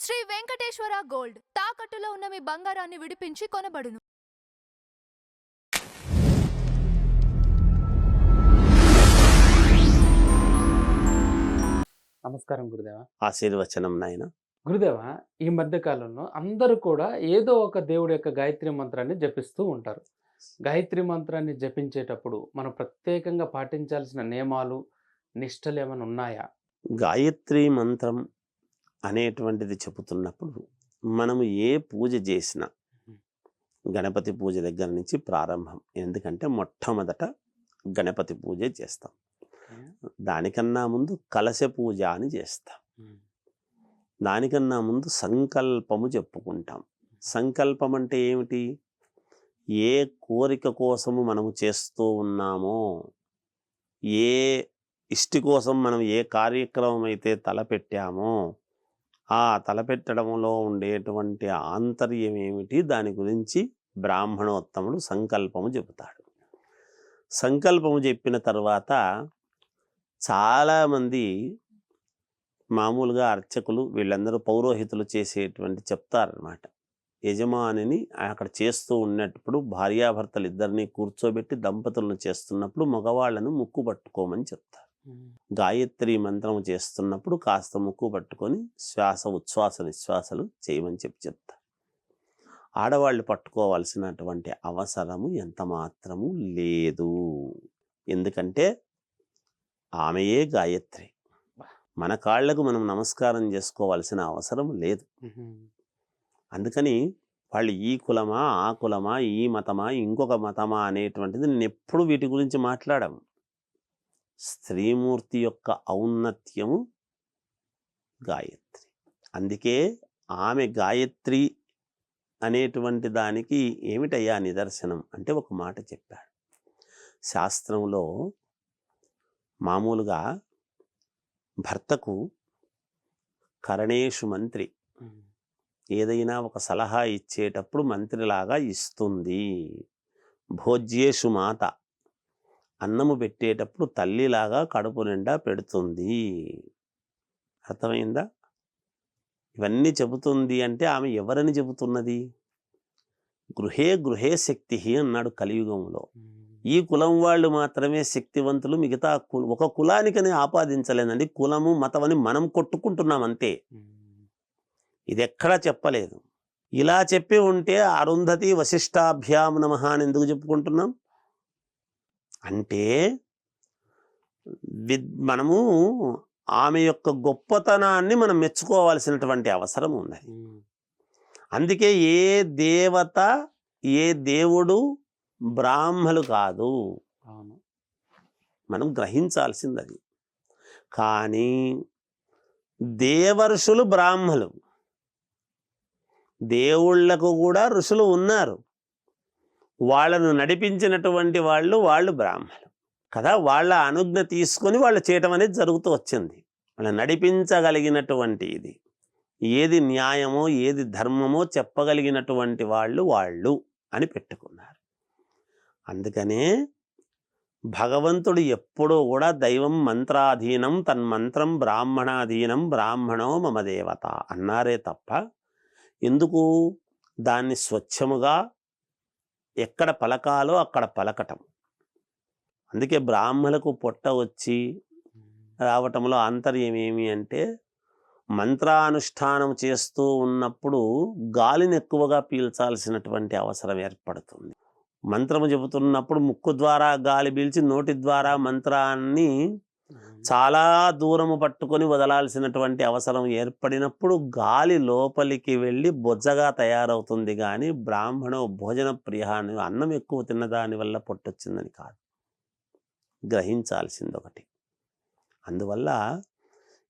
Shri Venkateswara gold తాకట్టులో ఉన్న మీ బంగారాన్ని విడిపించి కొనబడును. నమస్కారం గురుదేవ. ఆశీర్వచనం నాయన. గురుదేవ, ఈ మధ్య కాలంలో అందరూ కూడా ఏదో ఒక దేవుడి యొక్క గాయత్రి మంత్రాన్ని జపిస్తూ ఉంటారు. గాయత్రి మంత్రాన్ని జపించేటప్పుడు మనం ప్రత్యేకంగా పాటించాల్సిన నియమాలు, నిష్టలు ఏమైనా ఉన్నాయా? గాయత్రి మంత్రం అనేటువంటిది చెబుతున్నప్పుడు మనము ఏ పూజ చేసినా గణపతి పూజ దగ్గర నుంచి ప్రారంభం. ఎందుకంటే మొట్టమొదట గణపతి పూజ చేస్తాం. దానికన్నా ముందు కలశ పూజ అని చేస్తాం. దానికన్నా ముందు సంకల్పము చెప్పుకుంటాం. సంకల్పం అంటే ఏమిటి? ఏ కోరిక కోసము మనము చేస్తూ ఉన్నామో, ఏ ఇష్టి కోసం మనం ఏ కార్యక్రమం అయితే తలపెట్టామో ఆ తలపెట్టడంలో ఉండేటువంటి ఆంతర్యం ఏమిటి, దాని గురించి బ్రాహ్మణోత్తముడు సంకల్పము చెబుతాడు. సంకల్పము చెప్పిన తర్వాత చాలామంది మామూలుగా అర్చకులు వీళ్ళందరూ పౌరోహితులు చేసేటువంటి చెప్తారనమాట. యజమానిని అక్కడ చేస్తూ ఉన్నప్పుడు భార్యాభర్తలు ఇద్దరిని కూర్చోబెట్టి దంపతులను చేస్తున్నప్పుడు మగవాళ్లను ముక్కు పట్టుకోమని చెప్తారు. గాయత్రి మంత్రం చేస్తున్నప్పుడు కాస్త ముక్కు పట్టుకొని శ్వాస ఉచ్ఛ్వాస నిశ్వాసలు చేయమని చెప్తారు. ఆడవాళ్ళు పట్టుకోవాల్సినటువంటి అవసరము ఎంత మాత్రము లేదు. ఎందుకంటే ఆమెయే గాయత్రి. మన కాళ్లకు మనం నమస్కారం చేసుకోవాల్సిన అవసరం లేదు. అందుకని వాళ్ళు ఈ కులమా, ఆ కులమా, ఈ మతమా, ఇంకొక మతమా అనేటువంటిది నేను ఎప్పుడు వీటి గురించి మాట్లాడము. స్త్రీమూర్తి యొక్క ఔన్నత్యము గాయత్రి. అందుకే ఆమె గాయత్రి అనేటువంటి దానికి ఏమిటయ్యా నిదర్శనం అంటే ఒక మాట చెప్పాడు. శాస్త్రంలో మామూలుగా భర్తకు కరణేషు మంత్రి, ఏదైనా ఒక సలహా ఇచ్చేటప్పుడు మంత్రిలాగా ఇస్తుంది. భోజ్యేషు మాత, అన్నము పెట్టేటప్పుడు తల్లిలాగా కడుపు నిండా పెడుతుంది. అర్థమైందా? ఇవన్నీ చెబుతుంది అంటే ఆమె ఎవరని చెబుతున్నది? గృహే గృహే శక్తి అన్నాడు కలియుగంలో. ఈ కులం వాళ్ళు మాత్రమే శక్తివంతులు, మిగతా ఒక కులానికని ఆపాదించలేదండి. కులము మతమని మనం కొట్టుకుంటున్నాం అంతే. ఇది ఎక్కడా చెప్పలేదు. ఇలా చెప్పి ఉంటే అరుంధతి వశిష్టాభ్యాం నమః అని ఎందుకు చెప్పుకుంటున్నాం అంటే మనము ఆమె యొక్క గొప్పతనాన్ని మనం మెచ్చుకోవాల్సినటువంటి అవసరం ఉంది. అందుకే ఏ దేవత, ఏ దేవుడు బ్రాహ్మలు కాదు, మనం గ్రహించాల్సింది అది. కానీ దేవర్షులు బ్రాహ్మలు, దేవుళ్లకు కూడా ఋషులు ఉన్నారు. వాళ్ళను నడిపించినటువంటి వాళ్ళు బ్రాహ్మలు కదా. వాళ్ళ అనుజ్ఞ తీసుకొని వాళ్ళు చేయటం అనేది జరుగుతూ వచ్చింది. వాళ్ళ నడిపించగలిగినటువంటి ఇది ఏది న్యాయమో ఏది ధర్మమో చెప్పగలిగినటువంటి వాళ్ళు అని పెట్టుకున్నారు. అందుకనే భగవంతుడు ఎప్పుడూ కూడా దైవం మంత్రాధీనం తన్మంత్రం బ్రాహ్మణాధీనం బ్రాహ్మణో మమ దేవత అన్నారే తప్ప ఎందుకు దాన్ని స్వచ్ఛముగా ఎక్కడ పలకాలో అక్కడ పలకటం. అందుకే బ్రాహ్మణులకు పొట్ట వచ్చి రావటంలో ఆంతర్యం ఏమి అంటే మంత్రానుష్ఠానం చేస్తూ ఉన్నప్పుడు గాలిని ఎక్కువగా పీల్చాల్సినటువంటి అవసరం ఏర్పడుతుంది. మంత్రము చెబుతున్నప్పుడు ముక్కు ద్వారా గాలి పీల్చి నోటి ద్వారా మంత్రాన్ని చాలా దూరము పట్టుకొని వదలాల్సినటువంటి అవసరం ఏర్పడినప్పుడు గాలి లోపలికి వెళ్ళి బొజ్జగా తయారవుతుంది. కానీ బ్రాహ్మణో భోజన ప్రియాన్ని అన్నం ఎక్కువ తిన్నదాని వల్ల పొట్టొచ్చిందని కాదు, గ్రహించాల్సింది ఒకటి. అందువల్ల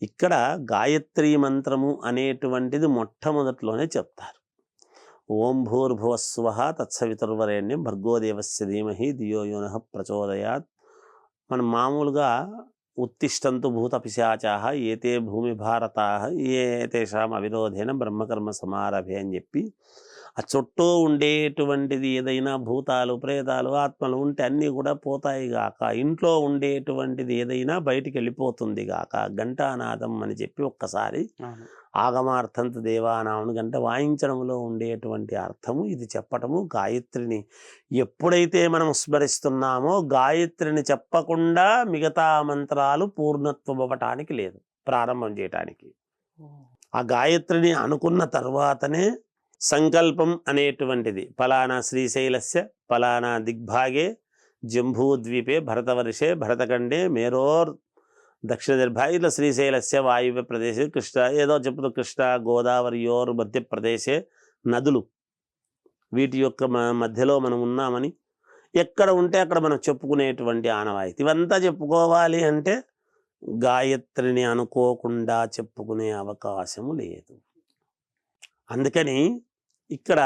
ఇక్కడ గాయత్రి మంత్రము అనేటువంటిది మొట్టమొదట్లోనే చెప్తారు. ఓం భూర్భువస్సువః తత్సవితుర్వరేణ్యం భర్గోదేవస్య ధీమహి ధియో యో నః ప్రచోదయాత్. మనం మామూలుగా ఉత్తిష్టంతు భూతపిశాచాః ఏతే భూమి భారతాః ఏతేషాం అవిరోధేన బ్రహ్మకర్మ సమారభే అని చెప్పి ఆ చుట్టూ ఉండేటువంటిది ఏదైనా భూతాలు ప్రేతాలు ఆత్మలు ఉంటే అన్నీ కూడా పోతాయి గాక, ఇంట్లో ఉండేటువంటిది ఏదైనా బయటికి వెళ్ళిపోతుంది గాక, ఘంటానాదం అని చెప్పి ఒక్కసారి ఆగమార్థంతు దేవానాముని గంట వాయించడంలో ఉండేటువంటి అర్థము ఇది చెప్పటము. గాయత్రిని ఎప్పుడైతే మనం స్మరిస్తున్నామో గాయత్రిని చెప్పకుండా మిగతా మంత్రాలు పూర్ణత్వం అవ్వటానికి లేదు, ప్రారంభం చేయటానికి. ఆ గాయత్రిని అనుకున్న తర్వాతనే సంకల్పం అనేటువంటిది ఫలానా శ్రీశైలస్య ఫలానా దిగ్భాగే జంబూద్వీపే భరతవర్షే భరతఖండే మేరోర్ దక్షిణ దిగ్భాగ ఇట్లా శ్రీశైలస్య వాయువ్య ప్రదేశే కృష్ణ ఏదో చెప్తూ కృష్ణ గోదావరియోర్ మధ్యప్రదేశే నదులు వీటి యొక్క మధ్యలో మనం ఉన్నామని ఎక్కడ ఉంటే అక్కడ మనం చెప్పుకునేటువంటి ఆనవాయితీ. ఇవంతా చెప్పుకోవాలి అంటే గాయత్రిని అనుకోకుండా చెప్పుకునే అవకాశము లేదు. అందుకని ఇక్కడ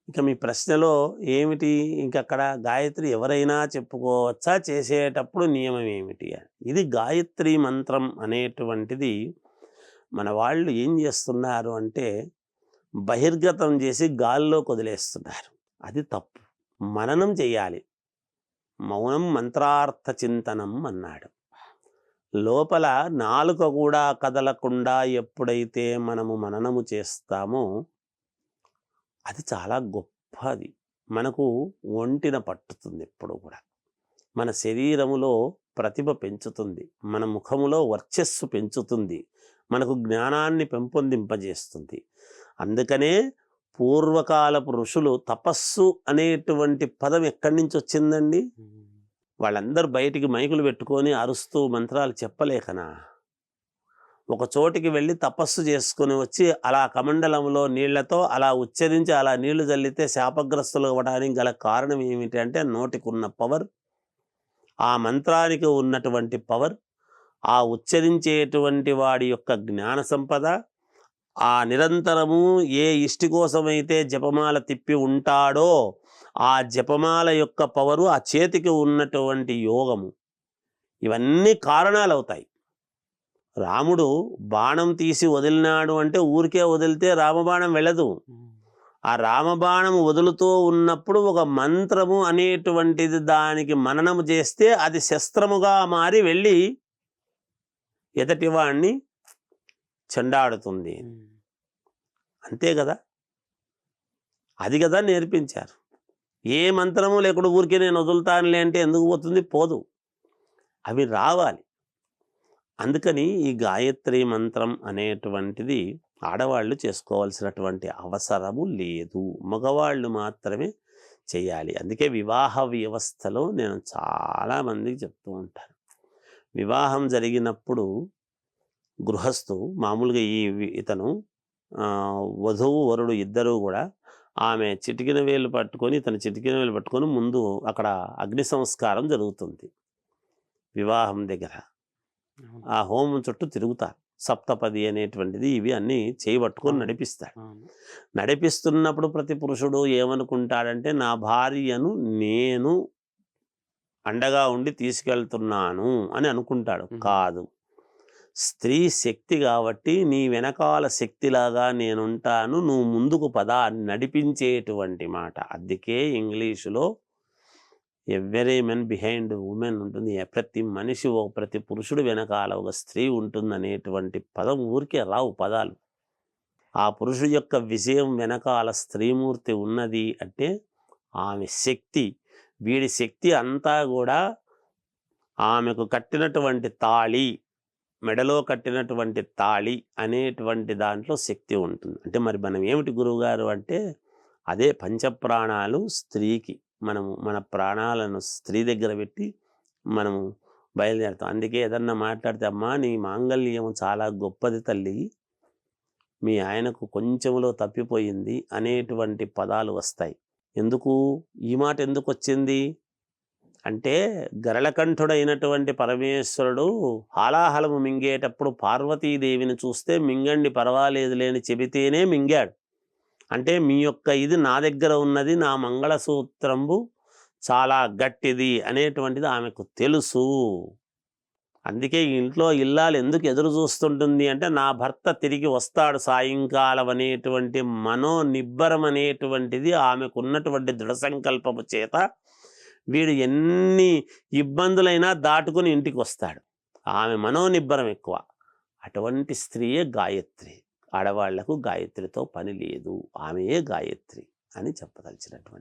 ఇక మీ ప్రశ్నలో ఏమిటి, ఇంకక్కడ గాయత్రి ఎవరైనా చెప్పుకోవచ్చా, చేసేటప్పుడు నియమం ఏమిటి అని. ఇది గాయత్రి మంత్రం అనేటువంటిది మన వాళ్ళు ఏం చేస్తున్నారు అంటే బహిర్గతం చేసి గాల్లోకి వదిలేస్తున్నారు. అది తప్పు. మననం చేయాలి. మౌనం మంత్రార్థ చింతనం అన్నాడు. లోపల నాలుక కూడా కదలకుండా ఎప్పుడైతే మనము మననము చేస్తామో అది చాలా గొప్పది. మనకు ఒంటిన పట్టుతుంది, ఎప్పుడు కూడా మన శరీరములో ప్రతిభ పెంచుతుంది, మన ముఖములో వర్చస్సు పెంచుతుంది, మనకు జ్ఞానాన్ని పెంపొందింపజేస్తుంది. అందుకనే పూర్వకాలపు ఋషులు తపస్సు అనేటువంటి పదం ఎక్కడి నుంచి వచ్చిందండి? వాళ్ళందరూ బయటికి మైకులు పెట్టుకొని అరుస్తూ మంత్రాలు చెప్పలేకనా? ఒక చోటికి వెళ్ళి తపస్సు చేసుకుని వచ్చి అలా కమండలంలో నీళ్లతో అలా ఉచ్చరించి అలా నీళ్లు చల్లితే శాపగ్రస్తులు అవ్వడానికి గల కారణం ఏమిటి అంటే నోటికి ఉన్న పవర్, ఆ మంత్రానికి ఉన్నటువంటి పవర్, ఆ ఉచ్చరించేటువంటి వాడి యొక్క జ్ఞాన సంపద, ఆ నిరంతరము ఏ ఇష్టి కోసమైతే జపమాల తిప్పి ఉంటాడో ఆ జపమాల యొక్క పవరు, ఆ చేతికి ఉన్నటువంటి యోగము, ఇవన్నీ కారణాలు అవుతాయి. రాముడు బాణం తీసి వదిలినాడు అంటే ఊరికే వదిలితే రామబాణం వెళ్ళదు. ఆ రామబాణం వదులుతూ ఉన్నప్పుడు ఒక మంత్రము అనేటువంటిది దానికి మననము చేస్తే అది శస్త్రముగా మారి వెళ్ళి ఎదటివాణ్ణి చెండాడుతుంది. అంతే కదా, అది కదా నేర్పించారు. ఏ మంత్రము లేకుండా ఊరికే నేను వదులుతానులే అంటే ఎందుకు పోతుంది? పోదు. అవి రావాలి. అందుకని ఈ గాయత్రి మంత్రం అనేటువంటిది ఆడవాళ్ళు చేసుకోవాల్సినటువంటి అవసరము లేదు, మగవాళ్ళు మాత్రమే చేయాలి. అందుకే వివాహ వ్యవస్థలో నేను చాలామందికి చెప్తూ ఉంటాను, వివాహం జరిగినప్పుడు గృహస్థు మామూలుగా ఇతను వధువు వరుడు ఇద్దరూ కూడా ఆమె చిటికిన వేలు పట్టుకొని ఇతను చిటికిన వేలు పట్టుకొని ముందు అక్కడ అగ్ని సంస్కారం జరుగుతుంది. వివాహం దగ్గర ఆ హోమం చుట్టూ తిరుగుతారు. సప్తపది అనేటువంటిది ఇవి అన్నీ చేయబట్టుకొని నడిపిస్తాడు. నడిపిస్తున్నప్పుడు ప్రతి పురుషుడు ఏమనుకుంటాడంటే నా భార్యను నేను అండగా ఉండి తీసుకెళ్తున్నాను అని అనుకుంటాడు. కాదు, స్త్రీ శక్తి కాబట్టి నీ వెనకాల శక్తిలాగా నేనుంటాను, నువ్వు ముందుకు పద నడిపించేటువంటి మాట. అందుకే ఇంగ్లీషులో ఎవ్రీ మెన్ బిహైండ్ ఉమెన్ ఉంటుంది. ప్రతి మనిషి ప్రతి పురుషుడు వెనకాల ఒక స్త్రీ ఉంటుందనేటువంటి పదం ఊరికే రావు పదాలు. ఆ పురుషుడు యొక్క విజయం వెనకాల స్త్రీమూర్తి ఉన్నది అంటే ఆమె శక్తి, వీడి శక్తి అంతా కూడా ఆమెకు కట్టినటువంటి తాళి, మెడలో కట్టినటువంటి తాళి అనేటువంటి దాంట్లో శక్తి ఉంటుంది. అంటే మరి మనం ఏమిటి గురువుగారు అంటే అదే పంచప్రాణాలు స్త్రీకి. మనము మన ప్రాణాలను స్త్రీ దగ్గర పెట్టి మనము బయలుదేరుతాం. అందుకే ఏదన్నా మాట్లాడితే అమ్మా నీ మాంగళ్యం చాలా గొప్పది తల్లి, మీ ఆయనకు కొంచెంలో తప్పిపోయింది అనేటువంటి పదాలు వస్తాయి. ఎందుకు ఈ మాట ఎందుకు వచ్చింది అంటే గరళకంఠుడైనటువంటి పరమేశ్వరుడు హాలాహలము మింగేటప్పుడు పార్వతీదేవిని చూస్తే మింగండి పర్వాలేదు లేని చెబితేనే మింగాడు. అంటే మీ యొక్క ఇది నా దగ్గర ఉన్నది, నా మంగళసూత్రంబు చాలా గట్టిది అనేటువంటిది ఆమెకు తెలుసు. అందుకే ఇంట్లో ఇల్లాలు ఎందుకు ఎదురు చూస్తుంటుంది అంటే నా భర్త తిరిగి వస్తాడు సాయంకాలం అనేటువంటి మనోనిబ్బరం అనేటువంటిది ఆమెకు ఉన్నటువంటి దృఢ సంకల్పము చేత వీడు ఎన్ని ఇబ్బందులైనా దాటుకుని ఇంటికి వస్తాడు. ఆమె మనోనిబ్బరం ఎక్కువ. అటువంటి స్త్రీయే గాయత్రి. ఆడవాళ్లకు గాయత్రితో పని లేదు, ఆమెయే గాయత్రి అని చెప్పదలిచినటువంటి